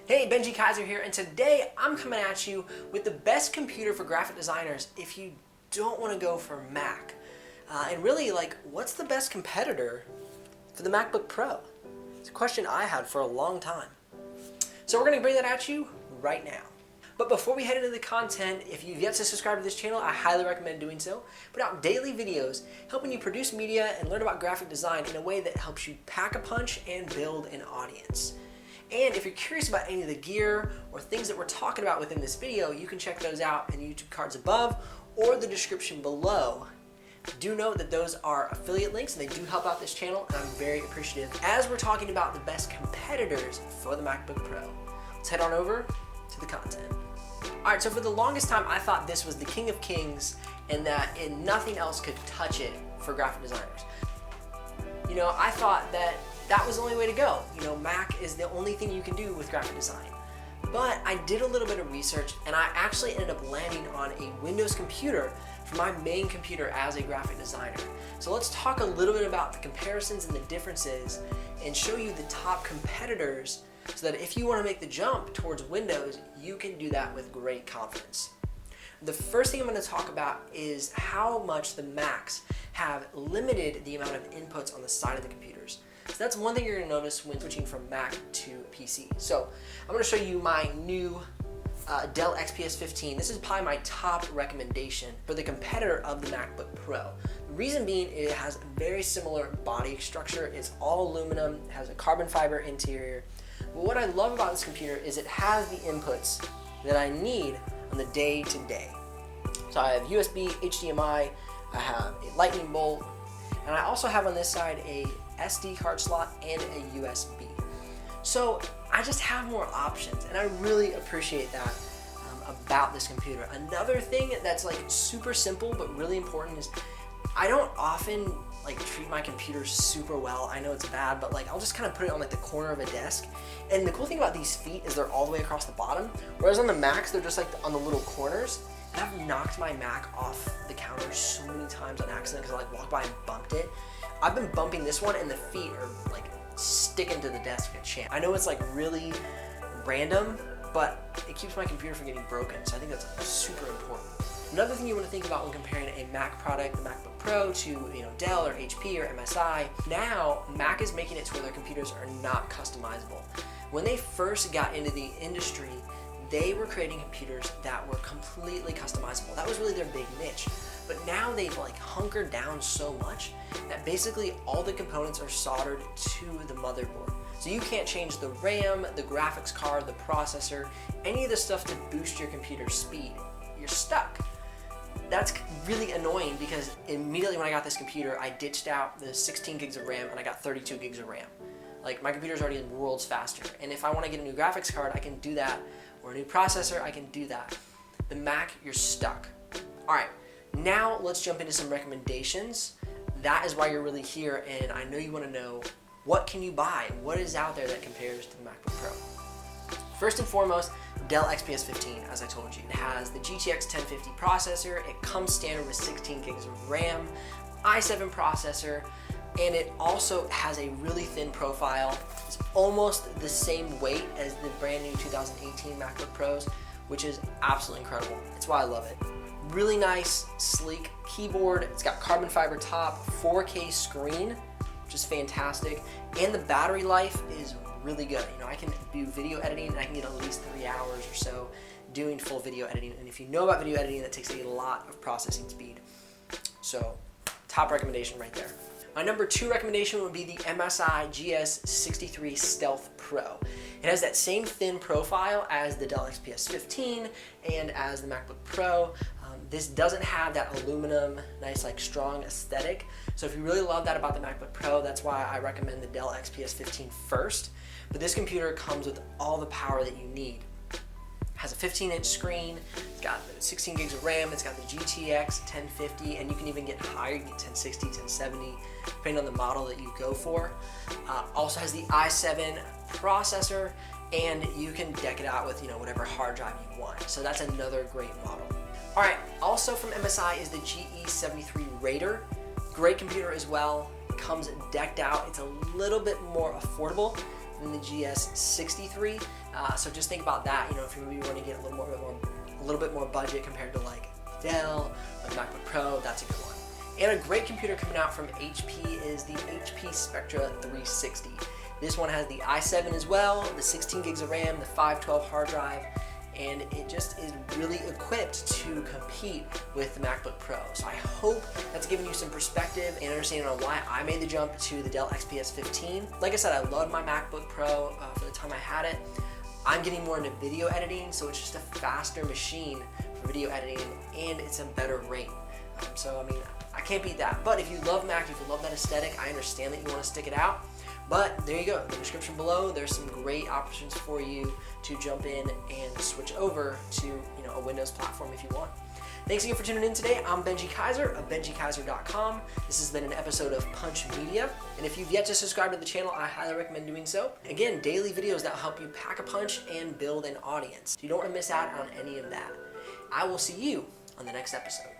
Hey, Benji Kaiser here, and today I'm coming at you with the best computer for graphic designers if you don't want to go for Mac. And really, what's the best competitor for the MacBook Pro? It's a question I had for a long time. So we're going to bring that at you right now. But before we head into the content, if you've yet to subscribe to this channel, I highly recommend doing so. Put out daily videos helping you produce media and learn about graphic design in a way that helps you pack a punch and build an audience. And if you're curious about any of the gear or things that we're talking about within this video, you can check those out in the YouTube cards above or the description below. Do note that those are affiliate links and they do help out this channel, and I'm very appreciative as we're talking about the best competitors for the MacBook Pro. Let's head on over to the content. Alright, so for the longest time I thought this was the king of kings and that nothing else could touch it for graphic designers. You know, I thought that was the only way to go. You know, Mac is the only thing you can do with graphic design. But I did a little bit of research and I actually ended up landing on a Windows computer for my main computer as a graphic designer. So let's talk a little bit about the comparisons and the differences and show you the top competitors so that if you want to make the jump towards Windows, you can do that with great confidence. The first thing I'm going to talk about is how much the Macs have limited the amount of inputs on the side of the computers. So that's one thing you're going to notice when switching from Mac to PC. So I'm going to show you my new Dell XPS 15. This is probably my top recommendation for the competitor of the MacBook Pro. The reason being, it has a very similar body structure. It's all aluminum, it has a carbon fiber interior. But what I love about this computer is it has the inputs that I need on the day-to-day. So I have USB, HDMI, I have a lightning bolt, and I also have on this side a SD card slot and a USB. So I just have more options, and I really appreciate that about this computer. Another thing that's super simple but really important is I don't often treat my computer super well. I know it's bad, but I'll just kind of put it on the corner of a desk. And the cool thing about these feet is they're all the way across the bottom, whereas on the Macs they're just on the little corners. And I've knocked my Mac off the counter so many times on accident because I walked by and bumped it. I've been bumping this one and the feet are sticking to the desk like a champ. I know it's really random, but it keeps my computer from getting broken, so I think that's super important. Another thing you want to think about when comparing a Mac product, the MacBook Pro, to Dell or HP or MSI, now Mac is making it to where their computers are not customizable. When they first got into the industry, they were creating computers that were completely customizable. That was really their big niche. But now they've hunkered down so much that basically all the components are soldered to the motherboard. So you can't change the RAM, the graphics card, the processor, any of the stuff to boost your computer's speed. You're stuck. That's really annoying because immediately when I got this computer, I ditched out the 16 gigs of RAM and I got 32 gigs of RAM. My computer's already worlds faster. And if I want to get a new graphics card, I can do that. Or a new processor, I can do that. The Mac, you're stuck. All right, now let's jump into some recommendations. That is why you're really here, and I know you want to know, what can you buy? What is out there that compares to the MacBook Pro? First and foremost, Dell XPS 15, as I told you. It has the GTX 1050 processor, it comes standard with 16 gigs of RAM, i7 processor, and it also has a really thin profile. It's almost the same weight as the brand new 2018 MacBook Pros, which is absolutely incredible. That's why I love it. Really nice, sleek keyboard. It's got carbon fiber top, 4K screen, which is fantastic, and the battery life is really good. I can do video editing and I can get at least 3 hours or so doing full video editing. And if you know about video editing, that takes a lot of processing speed. So, top recommendation right there. My number 2 recommendation would be the MSI GS63 Stealth Pro. It has that same thin profile as the Dell XPS 15 and as the MacBook Pro. This doesn't have that aluminum, nice strong aesthetic. So if you really love that about the MacBook Pro, that's why I recommend the Dell XPS 15 first. But this computer comes with all the power that you need. It has a 15-inch screen, it's got 16 gigs of RAM, it's got the GTX 1050, and you can even get higher, you can get 1060, 1070, depending on the model that you go for. Also has the i7 processor, and you can deck it out with whatever hard drive you want. So that's another great model. All right, also from MSI is the GE73 Raider. Great computer as well. Comes decked out. It's a little bit more affordable than the GS63. So just think about that. You know, if you maybe want to get a little bit more budget compared to like Dell, like Macbook Pro, that's a good one. And a great computer coming out from HP is the HP Spectra 360. This one has the i7 as well, the 16 gigs of RAM, the 512 hard drive, and it just is really equipped to compete with the MacBook Pro. So I hope that's given you some perspective and understanding on why I made the jump to the Dell XPS 15. Like I said, I love my MacBook Pro for the time I had it. I'm getting more into video editing, so it's just a faster machine for video editing, and it's a better rate. So I mean, I can't beat that. But if you love Mac, if you love that aesthetic, I understand that you want to stick it out. But there you go, in the description below, there's some great options for you to jump in and switch over to a Windows platform if you want. Thanks again for tuning in today. I'm Benji Kaiser of BenjiKaiser.com. This has been an episode of Punch Media. And if you've yet to subscribe to the channel, I highly recommend doing so. Again, daily videos that help you pack a punch and build an audience. You don't want to miss out on any of that. I will see you on the next episode.